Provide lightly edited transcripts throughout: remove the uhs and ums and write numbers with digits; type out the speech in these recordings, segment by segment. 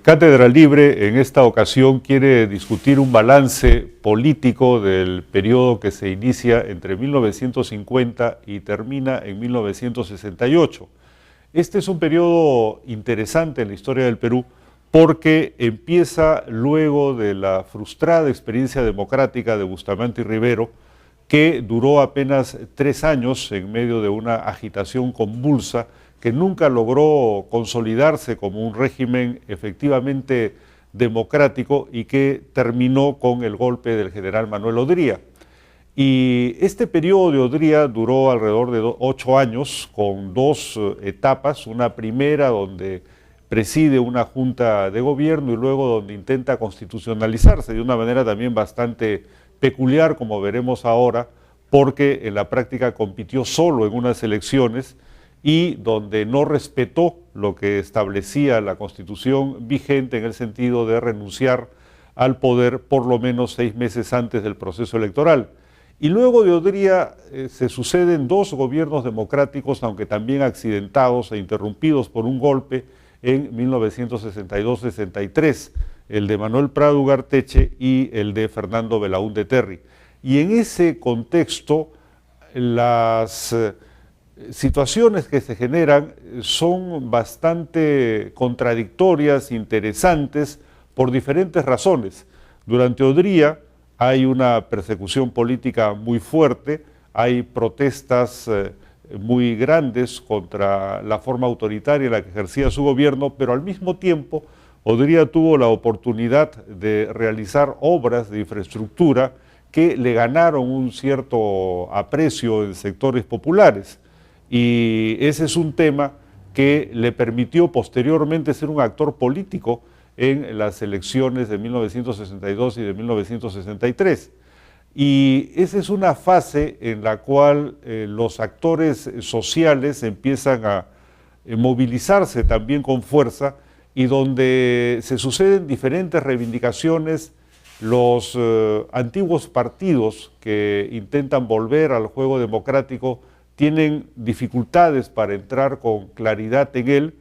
Cátedra Libre en esta ocasión quiere discutir un balance político del periodo que se inicia entre 1950 y termina en 1968. Este es un periodo interesante en la historia del Perú porque empieza luego de la frustrada experiencia democrática de Bustamante y Rivero, que duró apenas 3 años en medio de una agitación convulsa que nunca logró consolidarse como un régimen efectivamente democrático y que terminó con el golpe del general Manuel Odría. Y este periodo de Odría duró alrededor de 8 años con 2 etapas, una primera donde preside una junta de gobierno y luego donde intenta constitucionalizarse de una manera también bastante peculiar, como veremos ahora, porque en la práctica compitió solo en unas elecciones y donde no respetó lo que establecía la Constitución vigente en el sentido de renunciar al poder por lo menos 6 meses antes del proceso electoral. Y luego de Odría se suceden 2 gobiernos democráticos, aunque también accidentados e interrumpidos por un golpe en 1962-63, el de Manuel Prado Ugarteche y el de Fernando Belaúnde Terry. Y en ese contexto, las situaciones que se generan son bastante contradictorias, interesantes, por diferentes razones. Durante Odría hay una persecución política muy fuerte, hay protestas muy grandes contra la forma autoritaria en la que ejercía su gobierno, pero al mismo tiempo Odría tuvo la oportunidad de realizar obras de infraestructura que le ganaron un cierto aprecio en sectores populares. Y ese es un tema que le permitió posteriormente ser un actor político en las elecciones de 1962 y de 1963. Y esa es una fase en la cual los actores sociales empiezan a movilizarse también con fuerza y donde se suceden diferentes reivindicaciones. Los antiguos partidos que intentan volver al juego democrático tienen dificultades para entrar con claridad en él,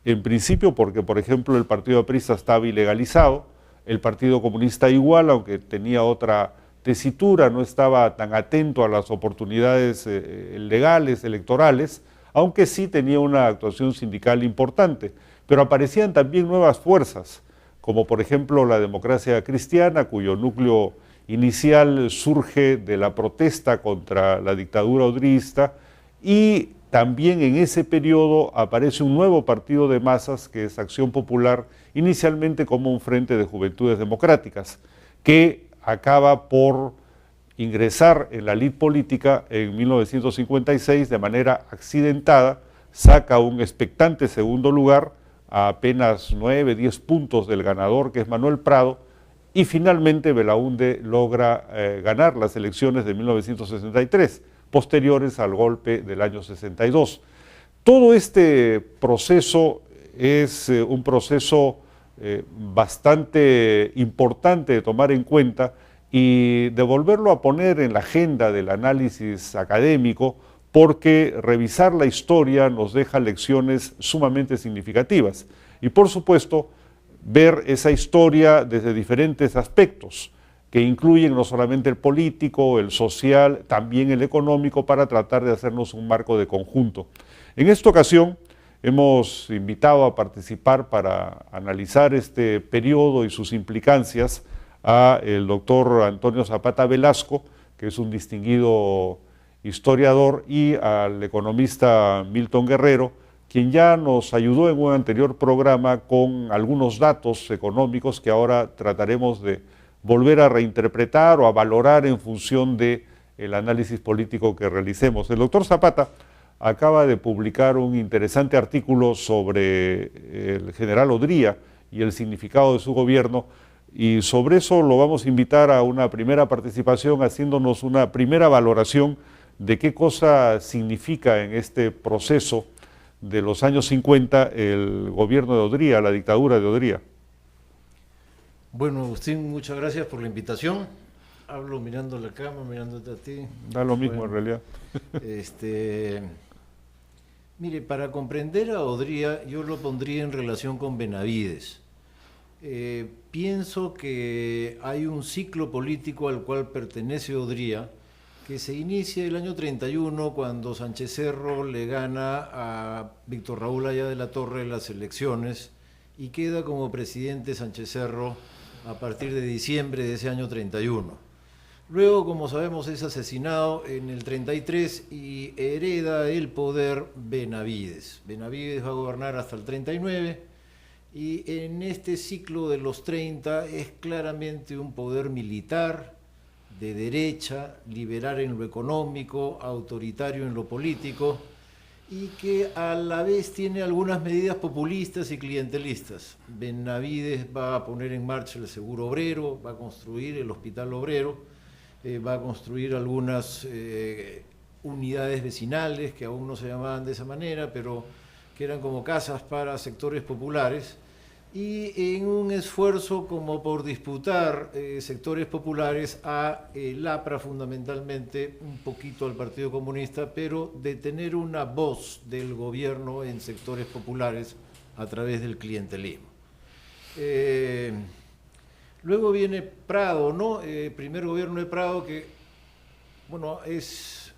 en principio porque, por ejemplo, el Partido Aprista estaba ilegalizado, el Partido Comunista igual, aunque tenía otra tesitura, no estaba tan atento a las oportunidades legales, electorales, aunque sí tenía una actuación sindical importante. Pero aparecían también nuevas fuerzas, como por ejemplo la Democracia Cristiana, cuyo núcleo inicial surge de la protesta contra la dictadura odrista, y también en ese periodo aparece un nuevo partido de masas que es Acción Popular, inicialmente como un Frente de Juventudes Democráticas, que acaba por ingresar en la lid política en 1956 de manera accidentada, saca un expectante segundo lugar a apenas 9, 10 puntos del ganador, que es Manuel Prado, y finalmente Belaúnde logra ganar las elecciones de 1963, posteriores al golpe del año 62. Todo este proceso es un proceso bastante importante de tomar en cuenta y de volverlo a poner en la agenda del análisis académico, porque revisar la historia nos deja lecciones sumamente significativas. Y por supuesto, ver esa historia desde diferentes aspectos, que incluyen no solamente el político, el social, también el económico, para tratar de hacernos un marco de conjunto. En esta ocasión hemos invitado a participar para analizar este periodo y sus implicancias a el doctor Antonio Zapata Velasco, que es un distinguido historiador, y al economista Milton Guerrero, quien ya nos ayudó en un anterior programa con algunos datos económicos que ahora trataremos de volver a reinterpretar o a valorar en función del análisis político que realicemos. El doctor Zapata acaba de publicar un interesante artículo sobre el general Odría y el significado de su gobierno, y sobre eso lo vamos a invitar a una primera participación, haciéndonos una primera valoración de qué cosa significa en este proceso de los años 50 el gobierno de Odría, la dictadura de Odría. Bueno, Agustín, muchas gracias por la invitación. Hablo mirando la cama, mirándote a ti. Da lo mismo, bueno, en realidad. Mire, para comprender a Odría, yo lo pondría en relación con Benavides. Pienso que hay un ciclo político al cual pertenece Odría, que se inicia el año 31 cuando Sánchez Cerro le gana a Víctor Raúl Haya de la Torre en las elecciones y queda como presidente Sánchez Cerro a partir de diciembre de ese año 31. Luego, como sabemos, es asesinado en el 33 y hereda el poder Benavides. Benavides va a gobernar hasta el 39 y en este ciclo de los 30 es claramente un poder militar, de derecha, liberal en lo económico, autoritario en lo político, y que a la vez tiene algunas medidas populistas y clientelistas. Benavides va a poner en marcha el seguro obrero, va a construir el hospital obrero, va a construir algunas unidades vecinales que aún no se llamaban de esa manera, pero que eran como casas para sectores populares, y en un esfuerzo como por disputar sectores populares a el APRA fundamentalmente, un poquito al Partido Comunista, pero de tener una voz del gobierno en sectores populares a través del clientelismo. Luego viene Prado, ¿no? Primer gobierno de Prado que, bueno, es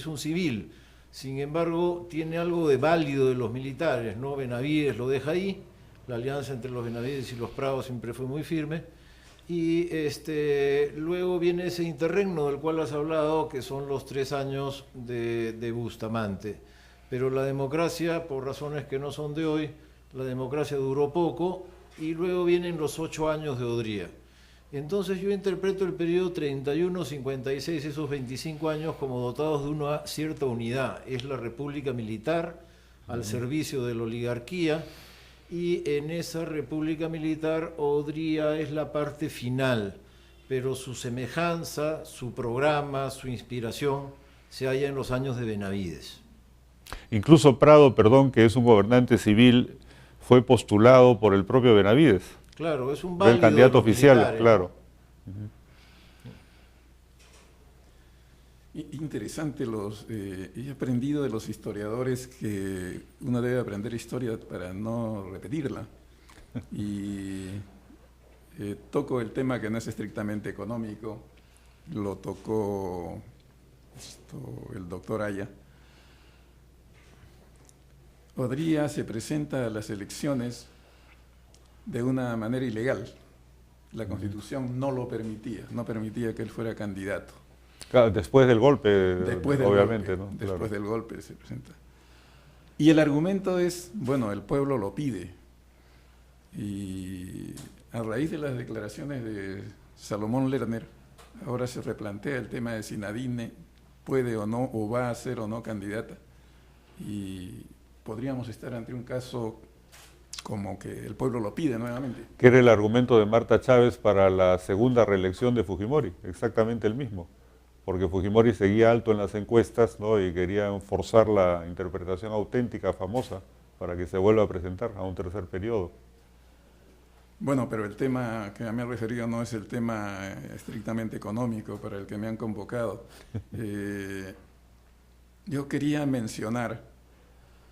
un civil, sin embargo tiene algo de válido de los militares, ¿no? Benavides lo deja ahí. La alianza entre los Benavides y los Prados siempre fue muy firme. Y luego viene ese interregno del cual has hablado, que son los 3 años de Bustamante. Pero la democracia, por razones que no son de hoy, la democracia duró poco y luego vienen los 8 años de Odría. Entonces yo interpreto el periodo 31-56, esos 25 años, como dotados de una cierta unidad. Es la república militar al servicio de la oligarquía, y en esa república militar Odría es la parte final, pero su semejanza, su programa, su inspiración se halla en los años de Benavides. Incluso Prado, perdón, que es un gobernante civil, fue postulado por el propio Benavides. Claro, es un válido el candidato oficial, militares, claro. Interesante, he aprendido de los historiadores que uno debe aprender historia para no repetirla. Y toco el tema que no es estrictamente económico, lo tocó el doctor Haya. Odría se presenta a las elecciones de una manera ilegal. La Constitución no lo permitía, no permitía que él fuera candidato. Claro, después del golpe, obviamente, ¿no? Después Claro. del golpe se presenta. Y el argumento es, bueno, el pueblo lo pide. Y a raíz de las declaraciones de Salomón Lerner, ahora se replantea el tema de si Nadine puede o no, o va a ser o no candidata. Y podríamos estar ante un caso como que el pueblo lo pide nuevamente. Que era el argumento de Marta Chávez para la segunda reelección de Fujimori, exactamente el mismo. Porque Fujimori seguía alto en las encuestas, ¿no? Y querían forzar la interpretación auténtica, famosa, para que se vuelva a presentar a un tercer periodo. Bueno, pero el tema que me he referido no es el tema estrictamente económico para el que me han convocado. Yo quería mencionar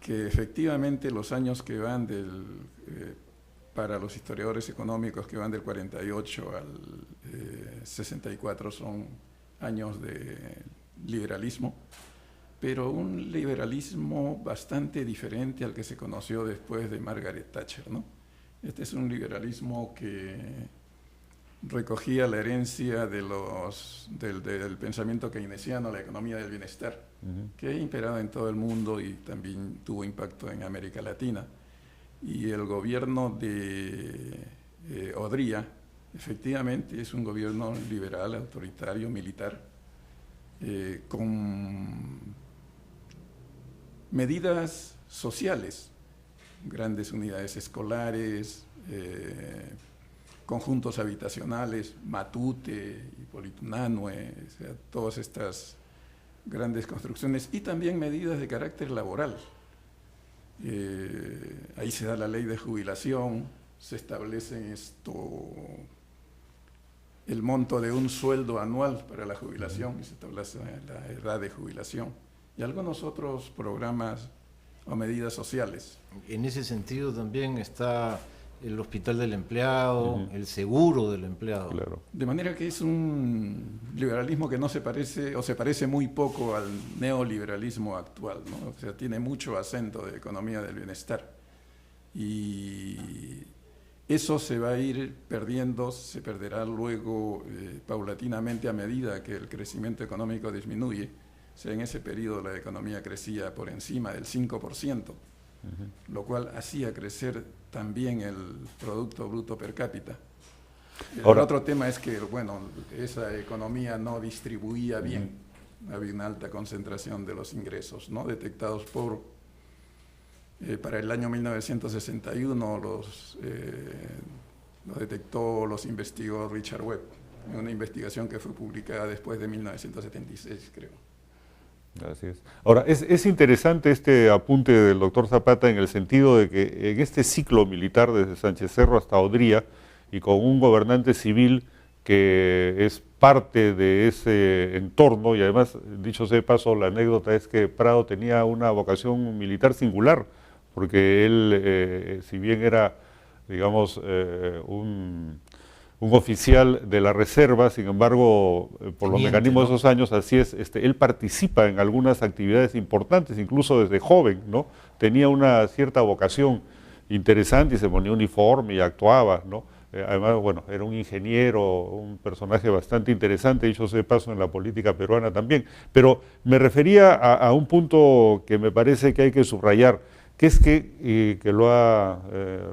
que efectivamente los años que van para los historiadores económicos que van del 48 al 64 son años de liberalismo, pero un liberalismo bastante diferente al que se conoció después de Margaret Thatcher, ¿no? Este es un liberalismo que recogía la herencia del pensamiento keynesiano, la economía del bienestar, que ha imperado en todo el mundo y también tuvo impacto en América Latina. Y el gobierno de Odría, efectivamente, es un gobierno liberal, autoritario, militar, con medidas sociales, grandes unidades escolares, conjuntos habitacionales, Matute, Hipólito Unanue, o sea, todas estas grandes construcciones, y también medidas de carácter laboral. Ahí se da la ley de jubilación, se establece el monto de un sueldo anual para la jubilación, y se establece la edad de jubilación, y algunos otros programas o medidas sociales. En ese sentido también está el hospital del empleado, el seguro del empleado. Claro. De manera que es un liberalismo que no se parece, o se parece muy poco al neoliberalismo actual, ¿no? O sea, tiene mucho acento de economía del bienestar. Y eso se va a ir perdiendo, se perderá luego paulatinamente a medida que el crecimiento económico disminuye. O sea, en ese periodo la economía crecía por encima del 5%, lo cual hacía crecer también el Producto Bruto Per cápita. El otro tema es que, bueno, esa economía no distribuía bien, había una alta concentración de los ingresos, ¿no? Detectados para el año 1961 lo detectó, los investigó Richard Webb, en una investigación que fue publicada después de 1976, creo. Así es. Ahora, es interesante este apunte del doctor Zapata en el sentido de que en este ciclo militar desde Sánchez Cerro hasta Odría y con un gobernante civil que es parte de ese entorno, y además, dicho sea de paso, la anécdota es que Prado tenía una vocación militar singular, porque él, si bien era, digamos, un oficial de la reserva, sin embargo, por los mecanismos de esos años, así es, él participa en algunas actividades importantes, incluso desde joven, ¿no? Tenía una cierta vocación interesante y se ponía uniforme y actuaba, ¿no? Además, bueno, era un ingeniero, un personaje bastante interesante, dicho sea de paso, en la política peruana también. Pero me refería a un punto que me parece que hay que subrayar, que es que lo ha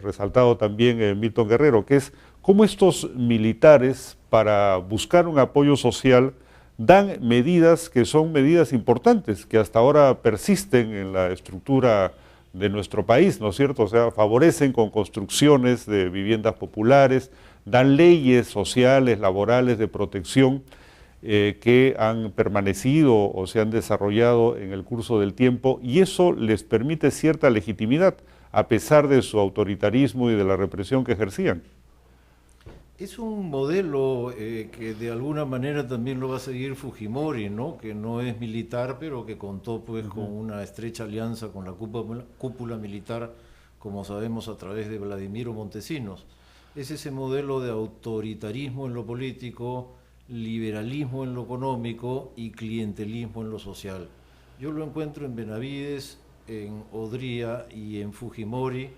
resaltado también Milton Guerrero, que es cómo estos militares, para buscar un apoyo social, dan medidas que son medidas importantes, que hasta ahora persisten en la estructura de nuestro país, ¿no es cierto? O sea, favorecen con construcciones de viviendas populares, dan leyes sociales, laborales, de protección, que han permanecido o se han desarrollado en el curso del tiempo, y eso les permite cierta legitimidad, a pesar de su autoritarismo y de la represión que ejercían. Es un modelo que de alguna manera también lo va a seguir Fujimori, ¿no? Que no es militar, pero que contó pues con una estrecha alianza con la cúpula militar, como sabemos, a través de Vladimiro Montesinos. Es ese modelo de autoritarismo en lo político, liberalismo en lo económico y clientelismo en lo social. Yo lo encuentro en Benavides, en Odría y en Fujimori,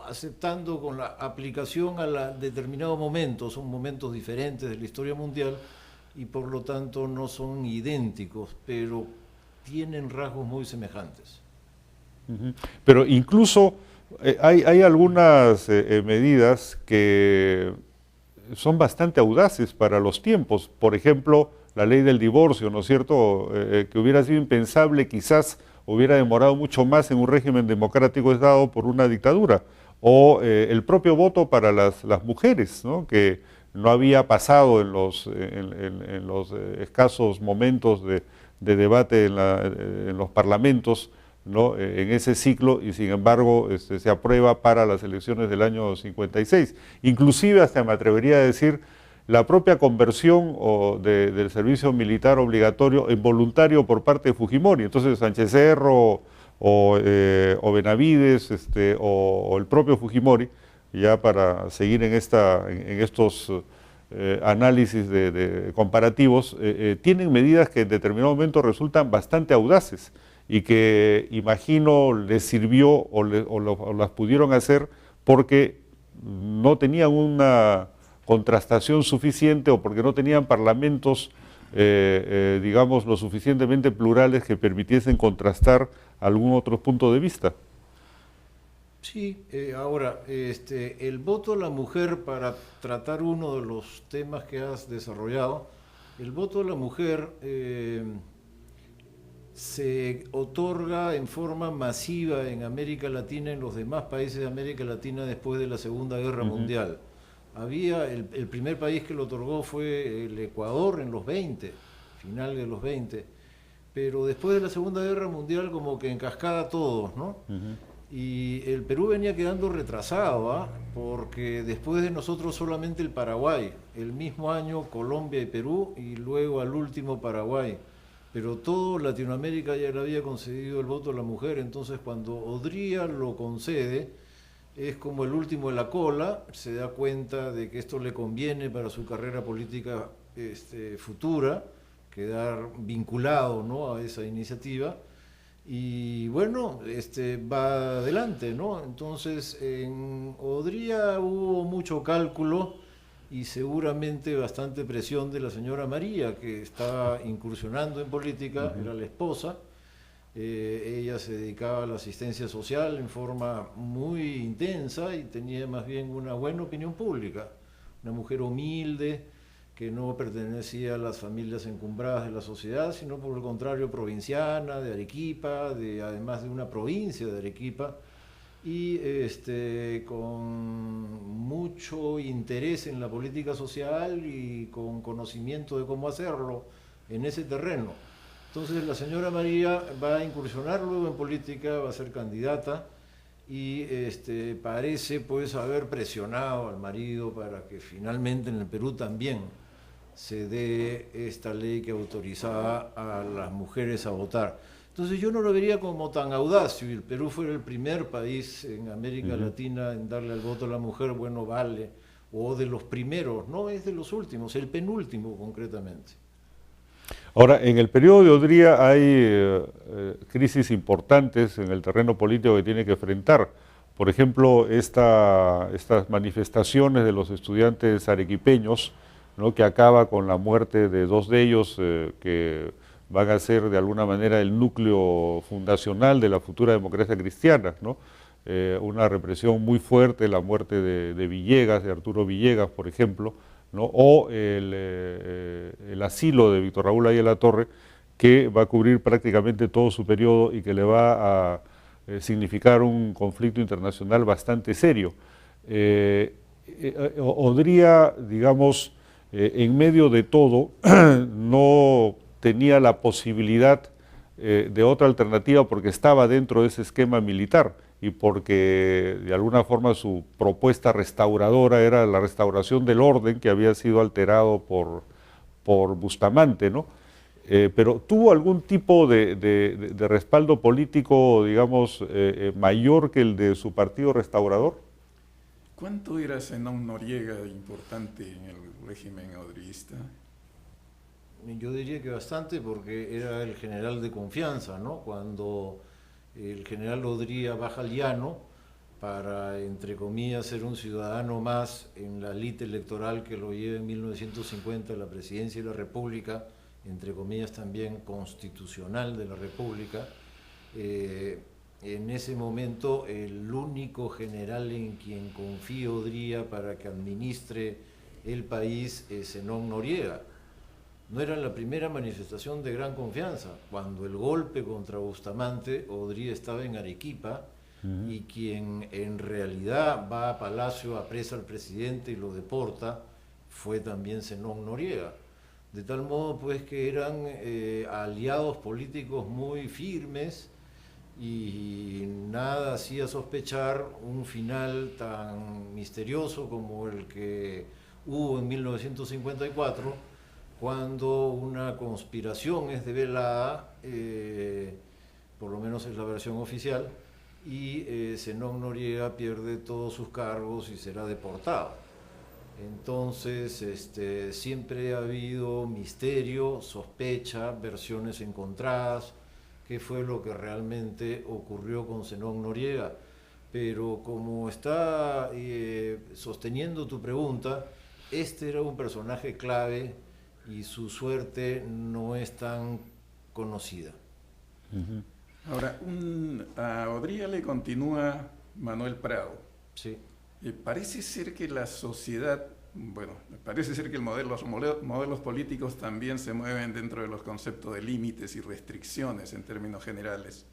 aceptando con la aplicación a determinados momentos, son momentos diferentes de la historia mundial y por lo tanto no son idénticos, pero tienen rasgos muy semejantes. Pero incluso hay algunas medidas que son bastante audaces para los tiempos. Por ejemplo, la ley del divorcio, ¿no es cierto?, que hubiera sido impensable, quizás hubiera demorado mucho más en un régimen democrático es dado por una dictadura. O el propio voto para las mujeres, ¿no?, que no había pasado en los escasos momentos de debate en los parlamentos, ¿no?, en ese ciclo, y sin embargo se aprueba para las elecciones del año 56. Inclusive, hasta me atrevería a decir, la propia conversión del servicio militar obligatorio en voluntario por parte de Fujimori. Entonces Sánchez Cerro o Benavides o el propio Fujimori, ya para seguir en estos análisis comparativos, tienen medidas que en determinado momento resultan bastante audaces y que imagino les sirvió o las pudieron hacer porque no tenían una contrastación suficiente o porque no tenían parlamentos, digamos, lo suficientemente plurales que permitiesen contrastar algún otro punto de vista. Sí, ahora, el voto a la mujer, para tratar uno de los temas que has desarrollado, el voto a la mujer se otorga en forma masiva en América Latina, en los demás países de América Latina después de la Segunda Guerra Mundial. El primer país que lo otorgó fue el Ecuador en los 20, final de los 20, pero después de la Segunda Guerra Mundial como que en cascada todos, ¿no? Y el Perú venía quedando retrasado, porque después de nosotros solamente el Paraguay, el mismo año Colombia y Perú, y luego al último Paraguay. Pero todo Latinoamérica ya le había concedido el voto a la mujer, entonces cuando Odría lo concede, es como el último de la cola, se da cuenta de que esto le conviene para su carrera política futura, quedar vinculado, ¿no?, a esa iniciativa, y bueno, va adelante, ¿no? Entonces en Odría hubo mucho cálculo y seguramente bastante presión de la señora María, que estaba incursionando en política, era la esposa. Ella se dedicaba a la asistencia social en forma muy intensa y tenía más bien una buena opinión pública, una mujer humilde que no pertenecía a las familias encumbradas de la sociedad, sino por el contrario provinciana, de Arequipa, además de una provincia de Arequipa, y con mucho interés en la política social y con conocimiento de cómo hacerlo en ese terreno. Entonces la señora María va a incursionar luego en política, va a ser candidata y parece pues haber presionado al marido para que finalmente en el Perú también se dé esta ley que autorizaba a las mujeres a votar. Entonces yo no lo vería como tan audaz. Si el Perú fuera el primer país en América Latina en darle el voto a la mujer, bueno, vale, o de los primeros, no es de los últimos, el penúltimo concretamente. Ahora, en el periodo de Odría hay crisis importantes en el terreno político que tiene que enfrentar. Por ejemplo, estas manifestaciones de los estudiantes arequipeños, ¿no?, que acaba con la muerte de 2 de ellos que van a ser de alguna manera el núcleo fundacional de la futura democracia cristiana, ¿no? Una represión muy fuerte, la muerte de Villegas, de Arturo Villegas, por ejemplo, ¿no?, o el asilo de Víctor Raúl Aya de la Torre, que va a cubrir prácticamente todo su periodo y que le va a significar un conflicto internacional bastante serio. Odría, digamos, en medio de todo, no tenía la posibilidad de otra alternativa porque estaba dentro de ese esquema militar y porque de alguna forma su propuesta restauradora era la restauración del orden que había sido alterado por Bustamante, ¿no? Pero ¿tuvo algún tipo de respaldo político, digamos, mayor que el de su partido restaurador? ¿Cuánto era Zenón Noriega importante en el régimen odrista? Yo diría que bastante, porque era el general de confianza, ¿no? Cuando el general Odría baja al llano para, entre comillas, ser un ciudadano más en la élite electoral que lo lleva en 1950 a la presidencia de la República, entre comillas también constitucional de la República, en ese momento el único general en quien confía Odría para que administre el país es Zenón Noriega. No era la primera manifestación de gran confianza. Cuando el golpe contra Bustamante, Odría estaba en Arequipa, y quien en realidad va a Palacio, apresa al presidente y lo deporta, fue también Zenón Noriega. De tal modo pues que eran aliados políticos muy firmes, y nada hacía sospechar un final tan misterioso como el que hubo en 1954, cuando una conspiración es develada, por lo menos es la versión oficial, y Zenón Noriega pierde todos sus cargos y será deportado. Entonces siempre ha habido misterio, sospecha, versiones encontradas, qué fue lo que realmente ocurrió con Zenón Noriega. Pero como está sosteniendo tu pregunta, este era un personaje clave y su suerte no es tan conocida. Ahora, a Odría le continúa Manuel Prado. Sí. Parece ser que la sociedad, bueno, parece ser que los modelos políticos también se mueven dentro de los conceptos de límites y restricciones en términos generales,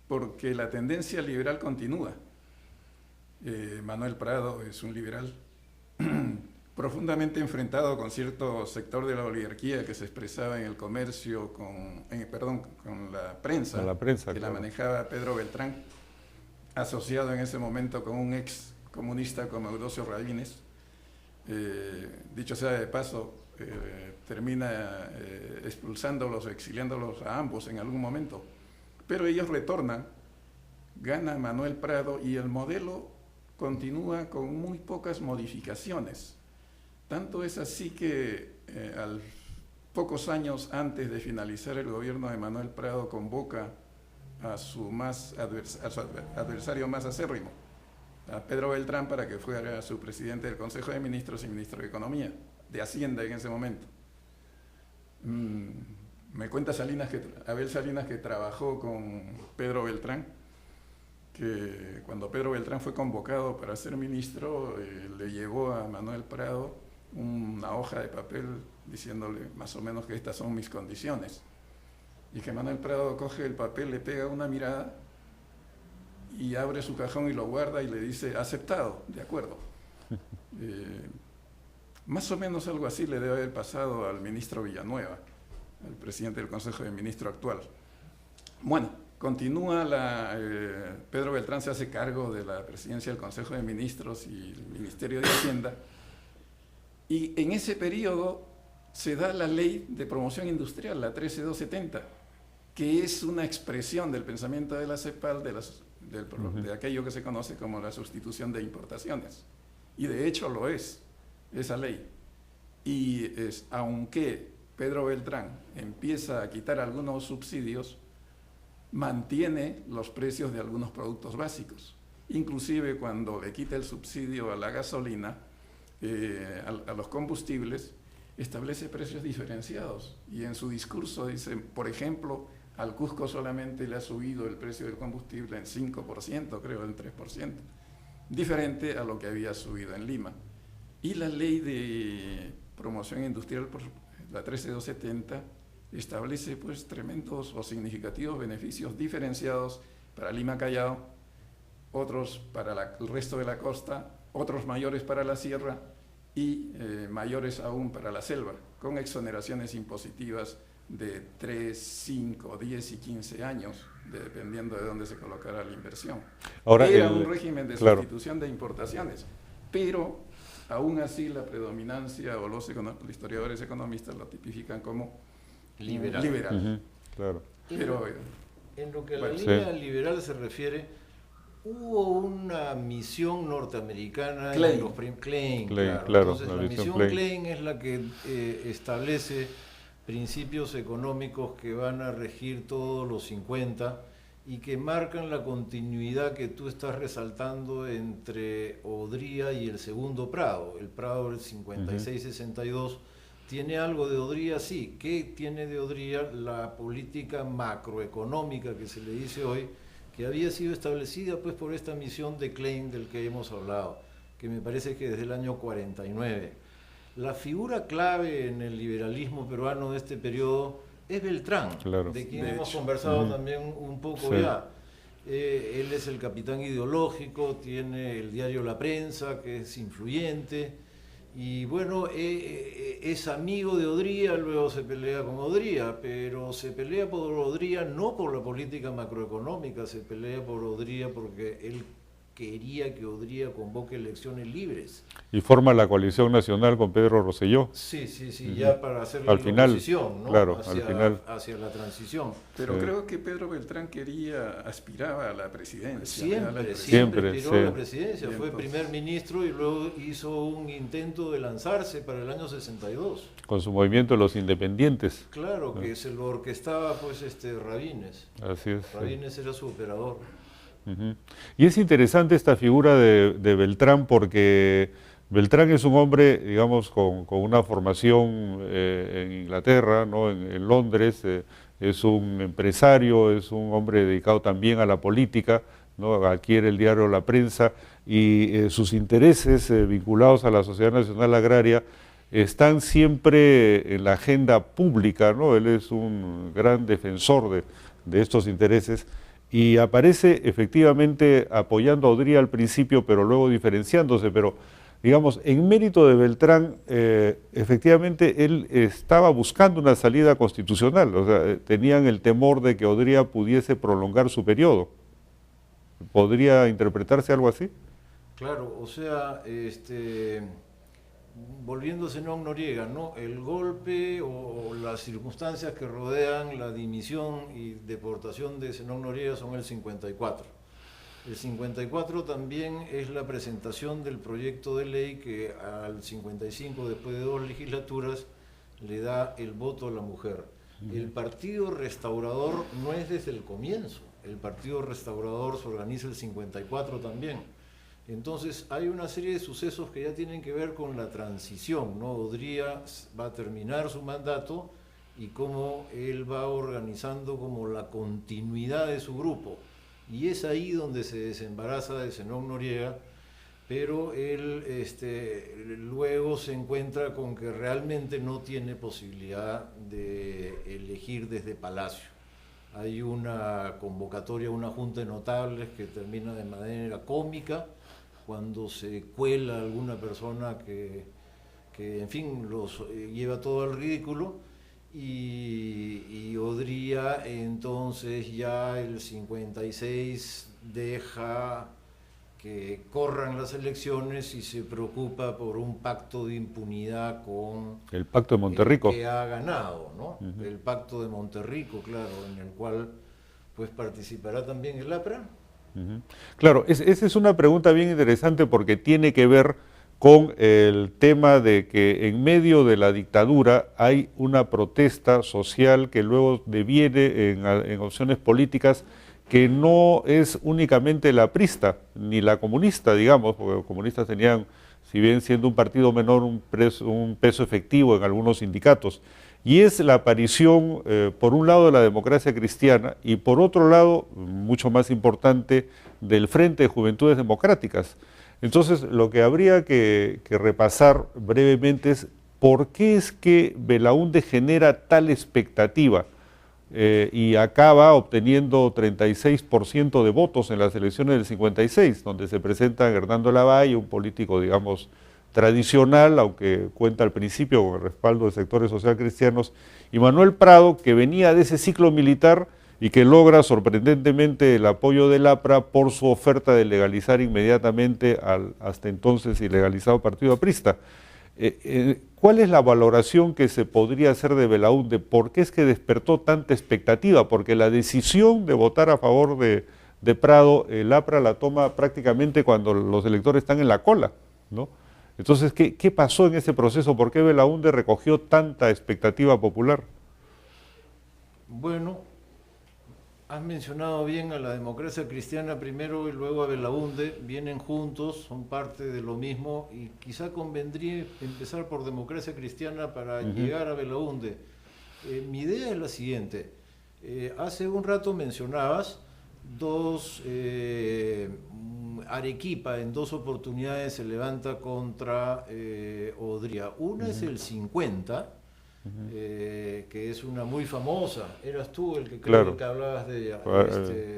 porque la tendencia liberal continúa. Manuel Prado es un liberal profundamente enfrentado con cierto sector de la oligarquía que se expresaba en el comercio, con la prensa, que la manejaba Pedro Beltrán, asociado en ese momento con un ex comunista como Eudosio Rabines. Dicho sea de paso, termina expulsándolos o exiliándolos a ambos en algún momento. Pero ellos retornan, gana Manuel Prado y el modelo continúa con muy pocas modificaciones. Tanto es así que pocos años antes de finalizar el gobierno de Manuel Prado convoca a su adversario más acérrimo, a Pedro Beltrán, para que fuera su presidente del Consejo de Ministros y ministro de Economía, de Hacienda en ese momento. Me cuenta Abel Salinas, que trabajó con Pedro Beltrán, que cuando Pedro Beltrán fue convocado para ser ministro, le llevó a Manuel Prado una hoja de papel diciéndole más o menos que estas son mis condiciones. Y que Manuel Prado coge el papel, le pega una mirada y abre su cajón y lo guarda y le dice, aceptado, de acuerdo. Más o menos algo así le debe haber pasado al ministro Villanueva, al presidente del Consejo de Ministros actual. Bueno, continúa Pedro Beltrán se hace cargo de la presidencia del Consejo de Ministros y el Ministerio de Hacienda, y en ese periodo se da la Ley de Promoción Industrial, la 13270, que es una expresión del pensamiento de la CEPAL de aquello que se conoce como la sustitución de importaciones. Y de hecho lo es, esa ley. Y aunque Pedro Beltrán empieza a quitar algunos subsidios, mantiene los precios de algunos productos básicos. Inclusive cuando le quita el subsidio a la gasolina, a los combustibles, establece precios diferenciados. Y en su discurso dice, por ejemplo, al Cusco solamente le ha subido el precio del combustible en 5%, creo, en 3%, diferente a lo que había subido en Lima. Y la ley de promoción industrial, la 13270, establece pues tremendos o significativos beneficios diferenciados para Lima Callao, otros para el resto de la costa, otros mayores para la sierra y mayores aún para la selva, con exoneraciones impositivas de 3, 5, 10 y 15 años, dependiendo de dónde se colocara la inversión. Ahora, era un régimen de sustitución de importaciones, pero aún así la predominancia, o los historiadores economistas lo tipifican como liberal. Claro. Pero, en lo que a la línea liberal se refiere, hubo una misión norteamericana Klein. Klein, claro. Entonces, la misión Klein es la que establece principios económicos que van a regir todos los 50 y que marcan la continuidad que tú estás resaltando entre Odría y el segundo Prado. El Prado del 56-62 tiene algo de Odría, sí. ¿Qué tiene de Odría? La política macroeconómica que se le dice hoy, que había sido establecida pues por esta misión de Klein del que hemos hablado, que me parece que desde el año 49. La figura clave en el liberalismo peruano de este periodo es Beltrán, de quien hemos conversado también un poco ya. Él es el capitán ideológico, tiene el diario La Prensa, que es influyente, y bueno, es amigo de Odría, luego se pelea con Odría, pero se pelea por Odría no por la política macroeconómica, se pelea por Odría porque él quería que Odría convoque elecciones libres. Y forma la coalición nacional con Pedro Rosselló. Sí, ya para hacer la oposición, ¿no? Claro, al final. Hacia la transición. Pero creo que Pedro Beltrán aspiraba a la presidencia. Siempre aspiró a la presidencia. Fue primer ministro y luego hizo un intento de lanzarse para el año 62. Con su movimiento de los independientes. Claro, que se lo orquestaba pues Rabines. Así es. Rabines era su operador. Y es interesante esta figura de Beltrán porque Beltrán es un hombre, digamos, con una formación en Inglaterra, ¿no? en Londres, es un empresario, es un hombre dedicado también a la política, ¿no? Adquiere el diario La Prensa y sus intereses vinculados a la Sociedad Nacional Agraria están siempre en la agenda pública, ¿no? Él es un gran defensor de estos intereses. Y aparece efectivamente apoyando a Odría al principio, pero luego diferenciándose. Pero, digamos, en mérito de Beltrán, efectivamente él estaba buscando una salida constitucional. O sea, tenían el temor de que Odría pudiese prolongar su periodo. ¿Podría interpretarse algo así? Claro, o sea, volviendo a Zenón Noriega, ¿no? El golpe o las circunstancias que rodean la dimisión y deportación de Zenón Noriega son el 54. El 54 también es la presentación del proyecto de ley que al 55, después de 2 legislaturas, le da el voto a la mujer. El Partido Restaurador no es desde el comienzo, el Partido Restaurador se organiza el 54 también. Entonces hay una serie de sucesos que ya tienen que ver con la transición, ¿no? Odría va a terminar su mandato y cómo él va organizando como la continuidad de su grupo. Y es ahí donde se desembaraza de Zenón Noriega, pero él luego se encuentra con que realmente no tiene posibilidad de elegir desde Palacio. Hay una convocatoria, una junta de notables que termina de manera cómica, cuando se cuela alguna persona que en fin, los lleva todo al ridículo, y Odría entonces ya el 56 deja que corran las elecciones y se preocupa por un pacto de impunidad con el Pacto de Monterrico, que ha ganado, ¿no? El Pacto de Monterrico, claro, en el cual pues participará también el APRA. Claro, esa es una pregunta bien interesante porque tiene que ver con el tema de que en medio de la dictadura hay una protesta social que luego deviene en opciones políticas que no es únicamente la aprista ni la comunista, digamos, porque los comunistas tenían, si bien siendo un partido menor, un peso efectivo en algunos sindicatos, y es la aparición, por un lado, de la democracia cristiana y por otro lado, mucho más importante, del Frente de Juventudes Democráticas. Entonces, lo que habría que repasar brevemente es por qué es que Belaúnde genera tal expectativa y acaba obteniendo 36% de votos en las elecciones del 56, donde se presenta Hernando Lavalle, un político, digamos, tradicional, aunque cuenta al principio con el respaldo de sectores social cristianos, y Manuel Prado, que venía de ese ciclo militar y que logra sorprendentemente el apoyo del APRA por su oferta de legalizar inmediatamente al hasta entonces ilegalizado partido aprista. ¿Cuál es la valoración que se podría hacer de Belaúnde? ¿Por qué es que despertó tanta expectativa? Porque la decisión de votar a favor de Prado, el APRA la toma prácticamente cuando los electores están en la cola, ¿no? Entonces, ¿qué pasó en ese proceso? ¿Por qué Belaúnde recogió tanta expectativa popular? Bueno, has mencionado bien a la democracia cristiana primero y luego a Belaúnde, vienen juntos, son parte de lo mismo, y quizá convendría empezar por democracia cristiana para llegar a Belaúnde. Mi idea es la siguiente: hace un rato mencionabas Arequipa en 2 oportunidades se levanta contra Odría. Una es el 50, que es una muy famosa. Eras tú el que creo que hablabas de ella.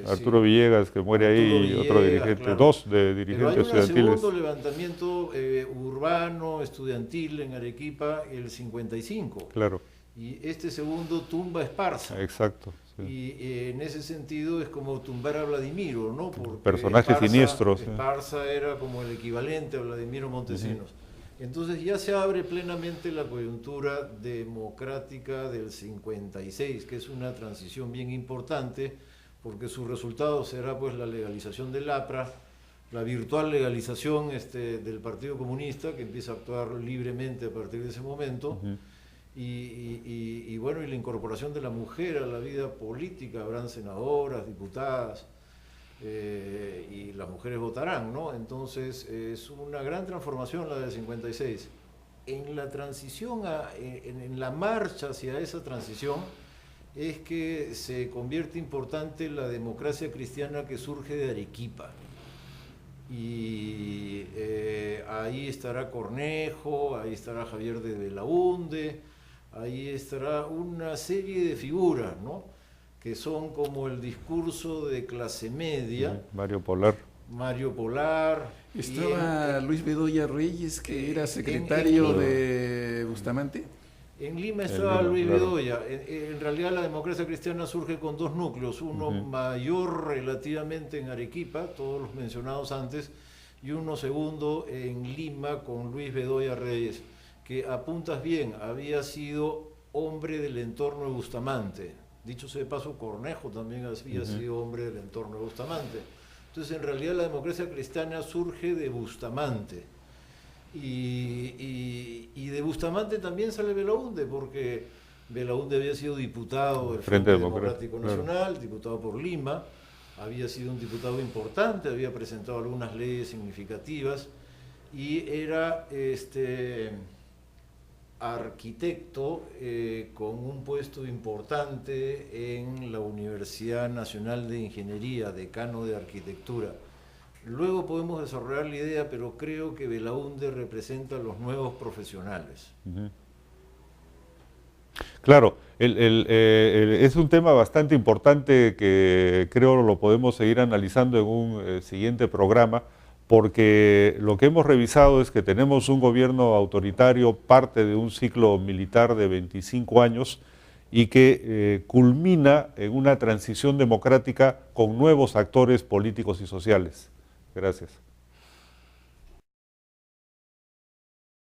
Arturo Villegas, que muere Arturo ahí, Villegas, otro dirigente, claro. 2 de dirigentes estudiantiles. Pero hay un segundo levantamiento urbano, estudiantil en Arequipa, el 55. Claro. Y este segundo tumba a Esparza. Exacto. Sí. Y en ese sentido es como tumbar a Vladimiro, ¿no? Porque personaje siniestro. Esparza era como el equivalente a Vladimiro Montesinos. Entonces ya se abre plenamente la coyuntura democrática del 56, que es una transición bien importante, porque su resultado será pues la legalización del APRA, la virtual legalización del Partido Comunista, que empieza a actuar libremente a partir de ese momento, y bueno, y la incorporación de la mujer a la vida política. Habrán senadoras, diputadas, y las mujeres votarán, ¿no? Entonces es una gran transformación la del 56. En la transición, en la marcha hacia esa transición, es que se convierte importante la democracia cristiana que surge de Arequipa. Y ahí estará Cornejo, ahí estará Javier de Belaúnde, ahí estará una serie de figuras, ¿no? Que son como el discurso de clase media. Mario Polar. Estaba Luis Bedoya Reyes, que era secretario de Bustamante. En Lima estaba Luis Bedoya. En realidad la democracia cristiana surge con 2 núcleos, uno mayor relativamente en Arequipa, todos los mencionados antes, y uno segundo en Lima con Luis Bedoya Reyes, que apuntas bien, había sido hombre del entorno de Bustamante. Dicho sea de paso, Cornejo también había sido hombre del entorno de Bustamante. Entonces, en realidad la democracia cristiana surge de Bustamante. Y de Bustamante también sale Belaúnde, porque Belaúnde había sido diputado del Frente Democrático Nacional, diputado por Lima, había sido un diputado importante, había presentado algunas leyes significativas y era arquitecto con un puesto importante en la Universidad Nacional de Ingeniería, decano de arquitectura. Luego podemos desarrollar la idea, pero creo que Belaúnde representa a los nuevos profesionales. Claro, es un tema bastante importante que creo lo podemos seguir analizando en un siguiente programa, porque lo que hemos revisado es que tenemos un gobierno autoritario, parte de un ciclo militar de 25 años, y que culmina en una transición democrática con nuevos actores políticos y sociales. Gracias.